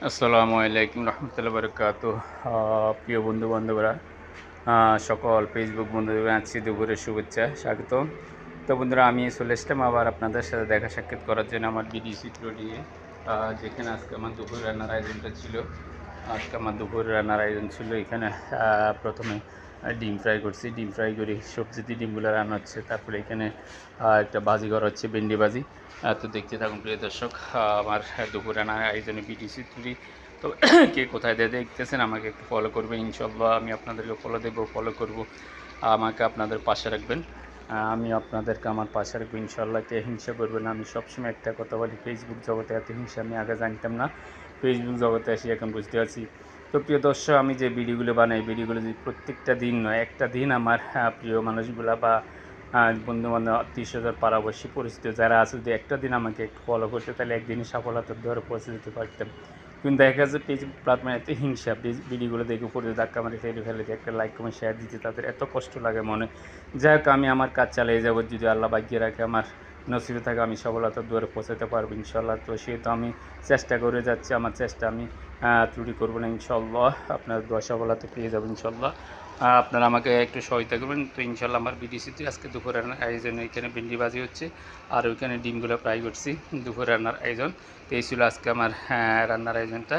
আসসালামু আলাইকুম রহমতুল্লাহ বরকাতুহ। প্রিয় বন্ধু বান্ধবরা, সকল ফেসবুক বন্ধুদের আছি দুপুরের শুভেচ্ছা স্বাগতম। তো বন্ধুরা, আমি চলে এসলাম আবার আপনাদের সাথে দেখা সাক্ষাৎ করার জন্য আমার বিডি চিত্র নিয়ে, যেখানে আজকে আমার দুপুর রান্নার আয়োজনটা ছিল। আজকে আমার দুপুর রান্নার আয়োজন ছিল এখানে প্রথমে ডিম ফ্রাই করছি, ডিম ফ্রাই করি সবজি দিয়ে ডিমগুলো রান্না হচ্ছে। তারপরে এখানে একটা ভাজি করা হচ্ছে, ভেন্ডি ভাজি। তো দেখতে থাকুন প্রিয় দর্শক, আমার দুপুর রান্নার আয়োজনে বিডি চিত্রটি। তো কে কোথায় দিয়ে দেখতেছেন আমাকে একটু ফলো করবেন, ইনশাল্লাহ আমি আপনাদেরকে ফলো দেবো, ফলো করব। আমাকে আপনাদের পাশে রাখবেন, আমি আপনাদেরকে আমার পাশে রাখবো ইনশাল্লাহ। কে হিংসা করবেন না। আমি সবসময় একটা কথা বলি, ফেসবুক জগতে এত হিংসা আমি আগে জানতাম না, ফেসবুক জগতে এসে এখন বুঝতে পারছি। তো প্রিয় দর্শক, আমি যে ভিডিওগুলো বানাই, ভিডিওগুলো যদি প্রত্যেকটা দিন নয়, একটা দিন আমার প্রিয় মানুষগুলা বা বন্ধুবান্ধব আত্মীয়স্বজন পাড়াবর্ষী পরিচিত যারা আছে, যদি একটা দিন আমাকে একটু ফলো করতে, তাহলে একদিনই সফলতার দ্বারা পৌঁছে যেতে পারতাম। কিন্তু দেখা যাচ্ছে ফেসবুক প্ল্যাটফর্মে এত হিংসা, ভিডিওগুলো দেখে উপরে ধাক্কা মারি ফেলে দিয়ে একটা লাইক কমেন্ট শেয়ার দিতে তাদের এত কষ্ট লাগে মনে। যাই হোক, আমি আমার কাজ চালিয়ে যাব, যদি আল্লাহ বাগিয়ে রাখে আমার নসিবে থাকে আমি সফলতার দুয়ারে পৌঁছাতে পারবো ইনশাল্লাহ। তো সেহেতু আমি চেষ্টা করে যাচ্ছি, আমার চেষ্টা আমি ত্রুটি করবো না ইনশাল্লাহ। আপনার দোয়া সফলতা পেয়ে যাবো ইনশাল্লাহ। আপনারা আমাকে একটু সহায়তা করবেন। তো ইনশাল্লাহ আমার বিডিসিতে আজকে দুপুর রান্নার আয়োজন, এখানে ভেন্ডি ভাজি হচ্ছে আর ওইখানে ডিমগুলো ফ্রাই করছি। দুপুর রান্নার আয়োজন, তো এই ছিল আজকে আমার রান্নার আয়োজনটা।